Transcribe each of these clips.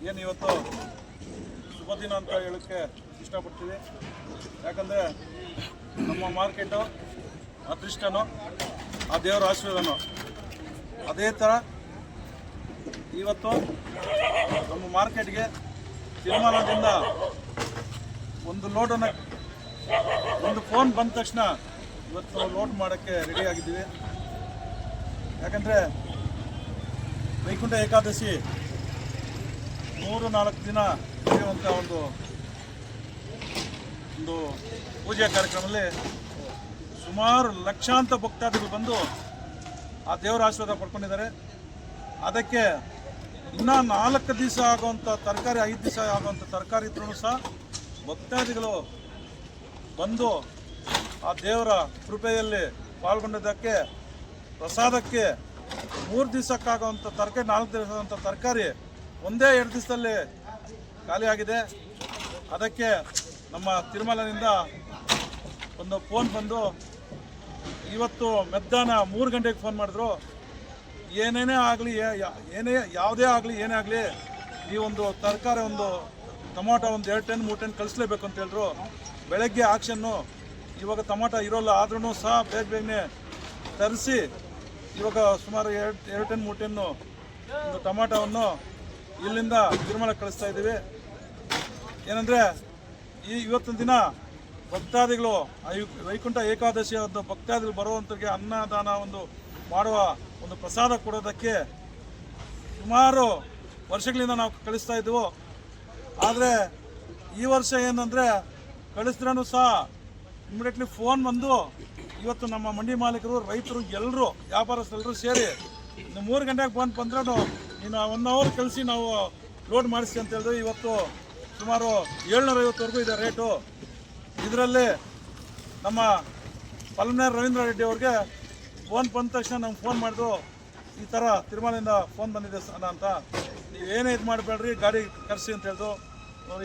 ಏನು ಇವತ್ತು ಶುಭ ದಿನ ಅಂತ ಹೇಳೋಕ್ಕೆ ಇಷ್ಟಪಡ್ತೀವಿ. ಯಾಕಂದರೆ ನಮ್ಮ ಮಾರ್ಕೆಟು ಅದೃಷ್ಟನೋ ಆ ದೇವರ ಆಶೀರ್ವಾದನೋ. ಅದೇ ಥರ ಇವತ್ತು ನಮ್ಮ ಮಾರ್ಕೆಟ್ಗೆ ತೀರ್ಮಾನದಿಂದ ಒಂದು ಲೋಡನ್ನು ಒಂದು ಫೋನ್ ಬಂದ ತಕ್ಷಣ ಇವತ್ತು ಲೋಡ್ ಮಾಡೋಕ್ಕೆ ರೆಡಿಯಾಗಿದ್ದೀವಿ. ಯಾಕಂದರೆ ವೈಕುಂಠ ಏಕಾದಶಿ 3-4 ದಿನ ನಡೆಯುವಂಥ ಒಂದು ಪೂಜೆ ಕಾರ್ಯಕ್ರಮದಲ್ಲಿ ಸುಮಾರು ಲಕ್ಷಾಂತರ ಭಕ್ತಾದಿಗಳು ಬಂದು ಆ ದೇವರ ಆಶೀರ್ವಾದ ಪಡ್ಕೊಂಡಿದ್ದಾರೆ. ಅದಕ್ಕೆ ಇನ್ನೂ 4 ದಿವಸ ಆಗುವಂಥ ತರಕಾರಿ, 5 ದಿವಸ ಆಗುವಂಥ ತರಕಾರಿ ಇದ್ರೂ ಸಹ ಭಕ್ತಾದಿಗಳು ಬಂದು ಆ ದೇವರ ಕೃಪೆಯಲ್ಲಿ ಪಾಲ್ಗೊಂಡಿದ್ದಕ್ಕೆ ಪ್ರಸಾದಕ್ಕೆ 3 ದಿವಸಕ್ಕಾಗುವಂಥ ತರಕಾರಿ, 4 ದಿವಸದಂಥ ತರಕಾರಿ ಒಂದೇ 2 ದಿವಸದಲ್ಲಿ ಖಾಲಿಯಾಗಿದೆ. ಅದಕ್ಕೆ ನಮ್ಮ ತಿರುಮಲದಿಂದ ಒಂದು ಫೋನ್ ಬಂದು ಇವತ್ತು ಮಧ್ಯಾಹ್ನ 3 ಗಂಟೆಗೆ ಫೋನ್ ಮಾಡಿದ್ರು. ಏನೇನೇ ಆಗಲಿ, ಯಾವುದೇ ಆಗಲಿ, ಏನೇ ಆಗಲಿ, ನೀವೊಂದು ತರಕಾರಿ, ಒಂದು ಟೊಮಾಟೊ ಒಂದು 2 ಟನ್ 3 ಟನ್ ಕಳಿಸ್ಲೇಬೇಕು ಅಂತ ಹೇಳಿದ್ರು. ಬೆಳಗ್ಗೆ ಆಕ್ಷನ್ನು. ಇವಾಗ ಟೊಮಾಟೊ ಇರೋಲ್ಲ, ಆದ್ರೂ ಸಹ ಬೇಗನೆ ತರಿಸಿ ಇವಾಗ ಸುಮಾರು 2 ಟನ್ 3 ಟನ್ನು ಒಂದು ಟೊಮಾಟೊವನ್ನು ಇಲ್ಲಿಂದ ತಿರುಮಲಕ್ಕೆ ಕಳಿಸ್ತಾ ಇದ್ದೀವಿ. ಏನಂದರೆ ಇವತ್ತಿನ ದಿನ ಭಕ್ತಾದಿಗಳು ವೈಕುಂಠ ಏಕಾದಶಿ ಒಂದು ಭಕ್ತಾದಿಗಳು ಬರುವಂಥವ್ರಿಗೆ ಅನ್ನದಾನ ಒಂದು ಮಾಡುವ ಒಂದು ಪ್ರಸಾದ ಕೊಡೋದಕ್ಕೆ ಸುಮಾರು ವರ್ಷಗಳಿಂದ ನಾವು ಕಳಿಸ್ತಾ ಇದ್ದೆವು. ಆದರೆ ಈ ವರ್ಷ ಏನಂದರೆ ಕಳಿಸಿದ್ರೂ ಸಹ ಇಮಿಡಿಯೇಟ್ಲಿ ಫೋನ್ ಬಂದು ಇವತ್ತು ನಮ್ಮ ಮಂಡಿ ಮಾಲೀಕರು, ರೈತರು, ಎಲ್ಲರೂ ವ್ಯಾಪಾರಸ್ಥರೆಲ್ಲರೂ ಸೇರಿ 3 ಗಂಟೆಗೆ ಬಂದ್ರೂ ನೀನು 1 ಅವರ್ ಕಳಿಸಿ ನಾವು ಲೋಡ್ ಮಾಡಿಸಿ ಅಂತ ಹೇಳಿದ್ರು. ಇವತ್ತು ಸುಮಾರು 750ವರೆಗೂ ಇದೆ ರೇಟು. ಇದರಲ್ಲಿ ನಮ್ಮ ಪಲ್ಮನೇರ್ ರವೀಂದ್ರ ರೆಡ್ಡಿ ಅವ್ರಿಗೆ ಫೋನ್ ಬಂದ ತಕ್ಷಣ ನಮ್ಗೆ ಫೋನ್ ಮಾಡಿದ್ರು, ಈ ಥರ ತಿರುಮಲದಿಂದ ಫೋನ್ ಬಂದಿದೆ ಅಣ್ಣ ಅಂತ, ನೀವೇನೇ ಇದು ಮಾಡಬೇಡ್ರಿ, ಗಾಡಿ ಕರೆಸಿ ಅಂತ ಹೇಳಿದ್ರು.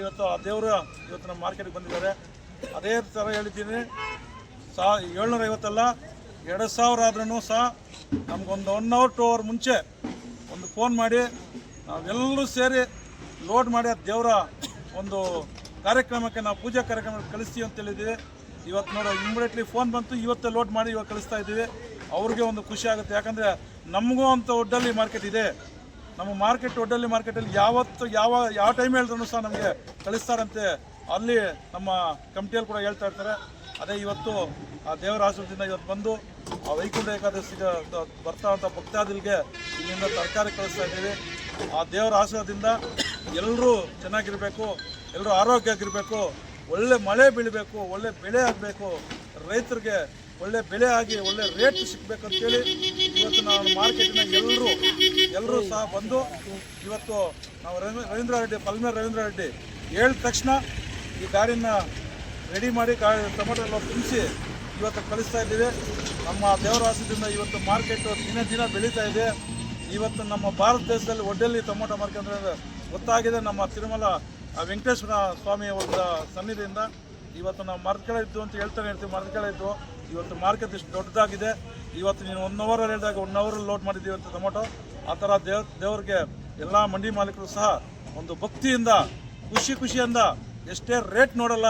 ಇವತ್ತು ಆ ದೇವರು ಇವತ್ತು ನಮ್ಮ ಮಾರ್ಕೆಟ್ಗೆ ಬಂದಿದ್ದಾರೆ. ಅದೇ ಥರ ಹೇಳಿದ್ದೀನಿ, 750 ಅಲ್ಲ, 2000 ಆದ್ರೂ ಸಹ ನಮಗೊಂದು 1 ಅವರ್ 2 ಅವರ್ ಮುಂಚೆ ಒಂದು ಫೋನ್ ಮಾಡಿ ನಾವೆಲ್ಲರೂ ಸೇರಿ ಲೋಡ್ ಮಾಡಿ ಆ ದೇವರ ಒಂದು ಕಾರ್ಯಕ್ರಮಕ್ಕೆ ನಾವು ಪೂಜಾ ಕಾರ್ಯಕ್ರಮಕ್ಕೆ ಕಳಿಸ್ತೀವಿ ಅಂತ ಹೇಳಿದ್ದೀವಿ. ಇವತ್ತು ನೋಡೋ ಇಮಿಡಿಯೇಟ್ಲಿ ಫೋನ್ ಬಂತು, ಇವತ್ತೇ ಲೋಡ್ ಮಾಡಿ ಇವಾಗ ಕಳಿಸ್ತಾ ಇದ್ದೀವಿ. ಅವ್ರಿಗೆ ಒಂದು ಖುಷಿ ಆಗುತ್ತೆ. ಯಾಕಂದರೆ ನಮಗೂ ಅಂತ ಒಡ್ಡಲ್ಲಿ ಮಾರ್ಕೆಟ್ ಇದೆ. ನಮ್ಮ ಮಾರ್ಕೆಟ್ ಒಡ್ಡಲ್ಲಿ ಮಾರ್ಕೆಟಲ್ಲಿ ಯಾವತ್ತು ಯಾವ ಟೈಮ್ ಹೇಳಿದ್ರು ಸಹ ನಮಗೆ ಕಳಿಸ್ತಾರಂತೆ. ಅಲ್ಲಿ ನಮ್ಮ ಕಮಿಟಿಯಲ್ಲಿ ಕೂಡ ಹೇಳ್ತಾ ಇರ್ತಾರೆ. ಅದೇ ಇವತ್ತು ಆ ದೇವರ ಆಶೀರ್ವಾದದಿಂದ ಇವತ್ತು ಬಂದು ಆ ವೈಕುಂಠ ಏಕಾದಶಿಗೆ ಬರ್ತಾ ಅಂತ ಭಕ್ತಾದಿಗಳಿಗೆ ಇಲ್ಲಿಂದ ತರಕಾರಿ ಕಳಿಸ್ತಾ ಇದ್ದೀವಿ. ಆ ದೇವರ ಆಶೀರ್ವಾದದಿಂದ ಎಲ್ಲರೂ ಚೆನ್ನಾಗಿರಬೇಕು, ಎಲ್ಲರೂ ಆರೋಗ್ಯ ಆಗಿರಬೇಕು, ಒಳ್ಳೆ ಮಳೆ ಬೀಳಬೇಕು, ಒಳ್ಳೆ ಬೆಳೆ ಆಗಬೇಕು, ರೈತರಿಗೆ ಒಳ್ಳೆ ಬೆಳೆ ಆಗಿ ಒಳ್ಳೆ ರೇಟ್ ಸಿಗಬೇಕಂತೇಳಿ ಇವತ್ತು ನಾವು ಮಾರ್ಕೆಟಿನ ಎಲ್ಲರೂ ಸಹ ಬಂದು ಇವತ್ತು ನಾವು ರವೀಂದ್ರ ರೆಡ್ಡಿ, ಪಲ್ಮೇರ್ ರವೀಂದ್ರ ರೆಡ್ಡಿ ಹೇಳಿದ ತಕ್ಷಣ ಈ ಗಾಡಿನ ರೆಡಿ ಮಾಡಿ ಟೊಮೆಟೊ ಎಲ್ಲ ತುಂಬಿಸಿ ಇವತ್ತು ಕಳಿಸ್ತಾ ಇದ್ದೀವಿ. ನಮ್ಮ ದೇವರ ಆಶೀರ್ವಾದದಿಂದ ಇವತ್ತು ಮಾರ್ಕೆಟು ದಿನ ಬೆಳೀತಾ ಇದೆ. ಇವತ್ತು ನಮ್ಮ ಭಾರತ ದೇಶದಲ್ಲಿ ಒಡ್ಡಲ್ಲಿ ಟೊಮೆಟೊ ಮಾರ್ಕೆಟ್ ಅಂದರೆ ಗೊತ್ತಾಗಿದೆ. ನಮ್ಮ ತಿರುಮಲ ವೆಂಕಟೇಶ್ವರ ಸ್ವಾಮಿ ಅವರ ಸನ್ನಿಧಿಯಿಂದ ಇವತ್ತು ನಾವು ಮರದ ಇದ್ದು ಅಂತ ಹೇಳ್ತಾನೆ ಇರ್ತೀವಿ. ಮರದ ಇದ್ದು ಇವತ್ತು ಮಾರ್ಕೆಟ್ ಇಷ್ಟು ದೊಡ್ಡದಾಗಿದೆ. ಇವತ್ತು ನೀನು 1 ಅವರಲ್ಲಿ ಹೇಳಿದಾಗ 1 ಅವರಲ್ಲಿ ಲೋಡ್ ಮಾಡಿದ್ದೀವಿ ಅಂತ ಟೊಮೆಟೊ. ಆ ಥರ ದೇವ್ರಿಗೆ ಎಲ್ಲ ಮಂಡಿ ಮಾಲೀಕರು ಸಹ ಒಂದು ಭಕ್ತಿಯಿಂದ, ಖುಷಿಯಿಂದ ಎಷ್ಟೇ ರೇಟ್ ನೋಡಲ್ಲ,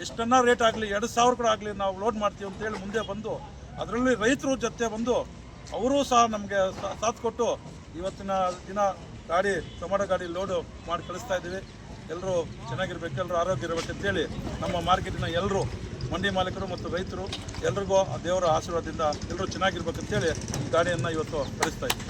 ಎಷ್ಟನ್ನ ರೇಟ್ ಆಗಲಿ, 2000 ಕೂಡ ಆಗಲಿ, ನಾವು ಲೋಡ್ ಮಾಡ್ತೀವಿ ಅಂತೇಳಿ ಮುಂದೆ ಬಂದು, ಅದರಲ್ಲಿ ರೈತರು ಜೊತೆ ಬಂದು ಅವರೂ ಸಹ ನಮಗೆ ಸಾಥ್ ಕೊಟ್ಟು ಇವತ್ತಿನ ದಿನ ಟೊಮೆಟೊ ಗಾಡಿ ಲೋಡು ಮಾಡಿ ಕಳಿಸ್ತಾ ಇದ್ದೀವಿ. ಎಲ್ಲರೂ ಚೆನ್ನಾಗಿರ್ಬೇಕು, ಎಲ್ಲರೂ ಆರೋಗ್ಯ ಇರಬೇಕು ಅಂತೇಳಿ ನಮ್ಮ ಮಾರ್ಕೆಟಿನ ಎಲ್ಲರೂ ಮಂಡಿ ಮಾಲೀಕರು ಮತ್ತು ರೈತರು ಎಲ್ರಿಗೂ ಆ ದೇವರ ಆಶೀರ್ವಾದದಿಂದ ಎಲ್ಲರೂ ಚೆನ್ನಾಗಿರ್ಬೇಕಂತೇಳಿ ಈ ಗಾಡಿಯನ್ನು ಇವತ್ತು ಕಳಿಸ್ತಾ ಇದ್ದೀವಿ.